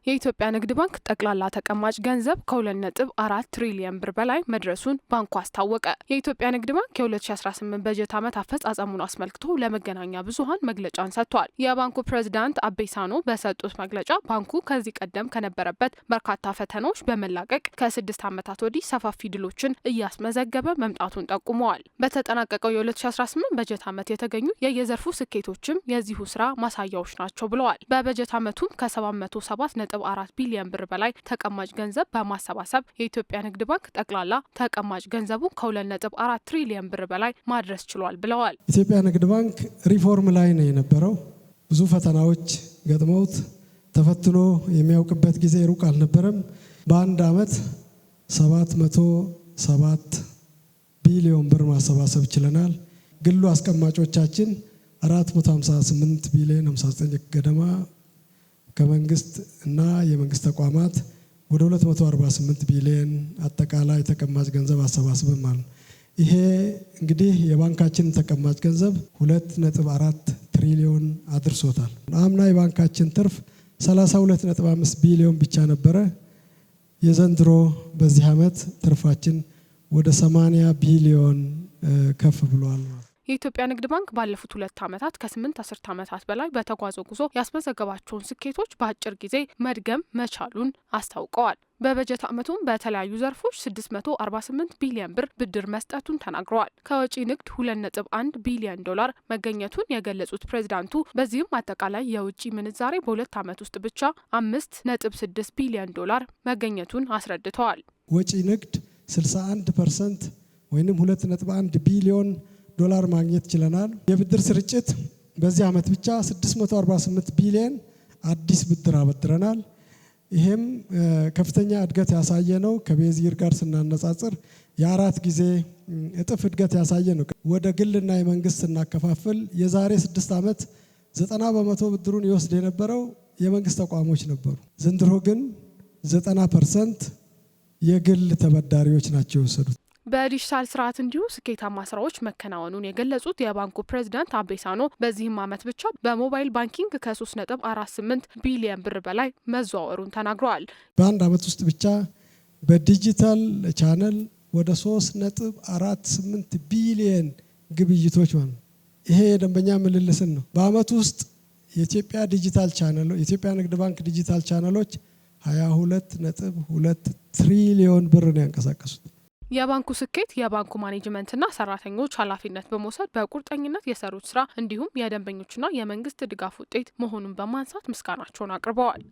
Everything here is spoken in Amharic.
የኢትዮጵያ ንግድ ባንክ ጠቅላላ ተቀማጭ ገንዘብ ከ2.4 ትሪሊየን ብር በላይ መድረሱን ባንኩ አስታወቀ። የኢትዮጵያ ንግድ ባንክ የ2018 በጀት ዓመት አፈጻጸሙን አስመልክቶ ለመገናኛ ብዙሃን መግለጫን ሰጥቷል። የባንኩ ፕሬዝዳንት አቤ ሳኖ በሰጡት መግለጫ ባንኩ ከዚህ ቀደም ከነበረበት በርካታ ፈተናዎች በመላቀቅ ከ6 ዓመታት ወዲህ ሰፋፊ ድሎችን እያስመዘገበ መምጣቱን ጠቁመዋል። በተጠናቀቀው የ2018 በጀት ዓመት የተገኙ የየዘርፉ ስኬቶችም የዚሁ ስራ ማሳያዎች ናቸው ብለዋል። በበጀት ዓመቱም ከ707.4 ቢሊዮን ብር በላይ ተቀማጭ ገንዘብ በማሰባሰብ የኢትዮጵያ ንግድ ባንክ ጠቅላላ ተቀማጭ ገንዘቡ ከ2.4 ትሪሊየን ብር በላይ ማድረስ ችሏል ብለዋል። ኢትዮጵያ ንግድ ባንክ ሪፎርም ላይ ነው የነበረው። ብዙ ፈተናዎች ገጥመውት ተፈትኖ የሚያውቅበት ጊዜ ሩቅ አልነበረም። በአንድ ዓመት 707 ቢሊዮን ብር ማሰባሰብ ችለናል። ግሉ አስቀማጮቻችን 458 ቢሊዮን 59 ገደማ ከመንግስት እና የመንግስት ተቋማት ወደ 248 ቢሊዮን አጠቃላይ ተቀማጭ ገንዘብ አሰባስበናል። ይሄ እንግዲህ የባንካችን ተቀማጭ ገንዘብ 2.4 ትሪሊዮን አድርሶታል። አምና የባንካችን ትርፍ 32.5 ቢሊዮን ብቻ ነበረ። የዘንድሮ በዚህ ዓመት ትርፋችን ወደ 80 ቢሊዮን ከፍ ብሏል። የኢትዮጵያ ንግድ ባንክ ባለፉት 2 ዓመታት ከ8 አስርት ዓመታት በላይ በተጓዘው ጉዞ ያስመዘገባቸውን ስኬቶች በአጭር ጊዜ መድገም መቻሉን አስታውቀዋል። በበጀት ዓመቱም በተለያዩ ዘርፎች 648 ቢሊዮን ብር ብድር መስጠቱን ተናግረዋል። ከወጪ ንግድ 2.1 ቢሊዮን ዶላር መገኘቱን የገለጹት ፕሬዝዳንቱ በዚህም አጠቃላይ የውጭ ምንዛሬ በ2 ዓመት ውስጥ ብቻ 5.6 ቢሊዮን ዶላር መገኘቱን አስረድተዋል። ወጪ ንግድ 61% ወይም 2.1 ቢሊዮን ዶላር ማግኘት ችለናል። የብድር ስርጭት በዚህ ዓመት ብቻ 648 ቢሊዮን አዲስ ብድር አበድረናል። ይሄም ከፍተኛ እድገት ያሳየ ነው። ከቤዚር ጋር ስናነጻጽር የ4 ጊዜ እጥፍ እድገት ያሳየ ነው። ወደ ግልና የመንግስት ስናከፋፍል የዛሬ 6 ዓመት 90% ብድሩን ይወስድ የነበረው የመንግስት ተቋሞች ነበሩ። ዘንድሮ ግን 90% የግል ተበዳሪዎች ናቸው የወሰዱት። በዲጂታል ስርዓት እንዲሁ ስኬታማ ስራዎች መከናወኑን የገለጹት የባንኩ ፕሬዝዳንት አቤ ሳኖ በዚህም ዓመት ብቻ በሞባይል ባንኪንግ ከ3.48 ቢሊዮን ብር በላይ መዘዋወሩን ተናግረዋል። በአንድ ዓመት ውስጥ ብቻ በዲጂታል ቻነል ወደ 3.48 ቢሊዮን ግብይቶች ማለት ነው። ይሄ የደንበኛ ምልልስን ነው። በዓመት ውስጥ የኢትዮጵያ ዲጂታል ቻነል የኢትዮጵያ ንግድ ባንክ ዲጂታል ቻነሎች 22.2 ትሪሊዮን ብር ነው ያንቀሳቀሱት። የባንኩ ስኬት የባንኩ ማኔጅመንትና ሰራተኞች ኃላፊነት በመውሰድ በቁርጠኝነት የሰሩት ስራ እንዲሁም የደንበኞችና የመንግስት ድጋፍ ውጤት መሆኑን በማንሳት ምስጋናቸውን አቅርበዋል።